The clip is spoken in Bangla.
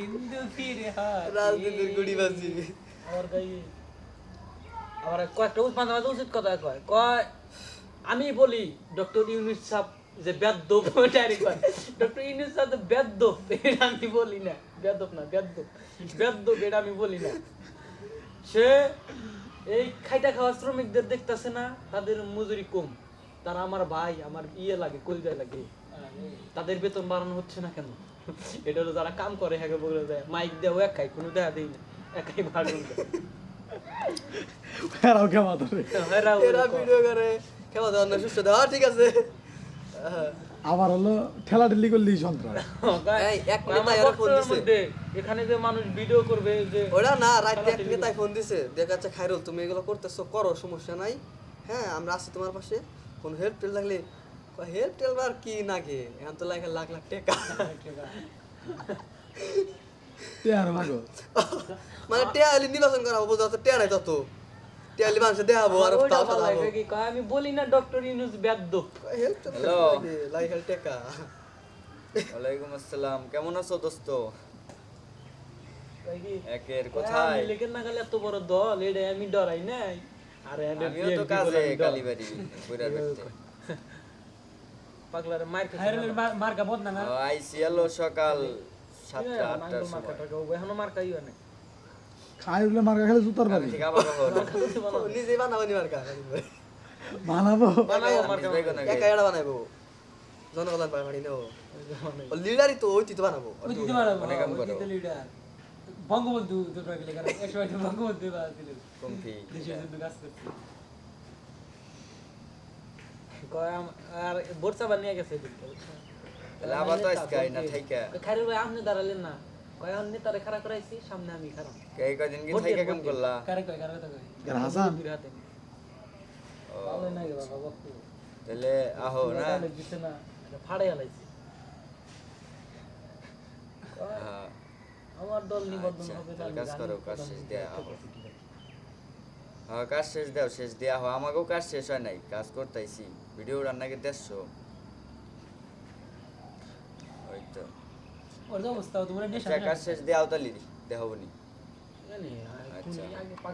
হিন্দু ফিরে হাত রাজনীতির গুড়িবাজি আমার গাই আমার কয়েকটা মাঝে উচিত কথা কয় কয় আমি বলি ডক্টর ইউনুস সাহেব যে বেদ্যপ ডাইরেক্ট কয় ডক্টর ইউনুস সাহেব বেদ্যপ এটা আমি বলি না বেদ্যপ না বেদ্যপ বেদ্যপ এটা আমি বলি না সে এই খাইটা খাওয়া শ্রমিকদের দেখতেছে না তাদের মজুরি কম তারা আমার ভাই আমার ইয়ে লাগে কলজায় লাগে তাদের বেতন বাড়ানো হচ্ছে না কেন এটা হলো যারা কাম করে হ্যাঁ বলে দেয় মাইক দেও একাই কোনো দেখা দেই না একাই ভাড়া এরাও কেমন ধরে এরা ভিডিও করে কেমন ধরনের সুস্থ দেওয়া ঠিক আছে আবার হলো ঠেলা ঠেলি করলেই সন্ত্রাস এই এক নেতা এরা ফোন দিছে এখানে যে মানুষ ভিডিও করবে যে ওরা না রাতে এক নেতাই ফোন দিছে দেখাচ্ছে খাইরুল তুমি এগুলো করতেছো করো সমস্যা নাই হ্যাঁ আমরা আছি তোমার পাশে কোন হেল্প টেল লাগলে হেল্প টেল আর কি নাগে এখন তো লাগে লাখ লাখ টাকা টেয়ার মাগো মানে টেয়ালি নির্বাচন করা হবে যত টেয়া নাই তত টেয়ালি মানুষে দেখাবো আর ওইটা তাও ভালো সাজাবো লাগে কি কয় আমি বলি না ডক্টর ইউনুস বেদ্যপ হেল্প টেল হ্যালো। লাগে হেল্প টাকা ওয়ালাইকুম আসসালাম, কেমন আছো দোস্ত? কয় কি একের আমি কোথায়? লেখেন না গেলে এত বড় দল এটা আমি ডরাই নাই আরে আমিও তো কাজে কালীবাড়ি কইরা দেখতে। পাগলারে মার খায়রুলের মার্কা বদনা না আইসি এলো সকাল 7টা 8টার সময়। এখনো মার খাইও না খাইলে মার্কা খেলে জুতার আমি বাড়ি ঠিক আবার হলো নিজেই বানাবো নি মার্কা বানাবো বানাবো মার্কা একা এটা বানাবো জনগণ বাড়ি নেবো লিডারই তো ওই তো বানাবো ওই দিতে পারবো অনেক কাম ওই করো। দিতে লিডার বঙ্গবন্ধু দুটো গেলে কারণ একশো একটা বঙ্গবন্ধু দিলেন কমফি। দেশের জন্য কাজ করছে কয় আর বোরসা বানিয়ে গেছে তাহলে আবার তো আজকে না থাইকা। খাইরুল ভাই আপনি দাঁড়ালেন না কয় আপনি তারে খাড়া করাইছি সামনে আমি খারাপ এই কদিন কি থাইকা কাম করলা? কারে কয় কারে কথা কয় এর হাসান ও, ভালো নাই রে বাবা বক্ত তাহলে আহো না। দিছে না ফাড়াই আলাইছি হ্যাঁ, আমার দল নিবন্ধন আচ্ছা, হবে তাহলে কাজ করো, কাজ শেষ দিয়ে আহো। হ্যাঁ, কাজ শেষ দাও, শেষ দিয়ে আহো। আমাকেও কাজ শেষ হয় নাই, কাজ করতেছি। ভিডিও রান্নাকে দেখছো? ওই তো। ওর যে অবস্থা তোমার নেশা আচ্ছা, কাজ শেষ দিয়ে আও তাহলে দেখাবো নি। জানি আচ্ছা। আগে পাগল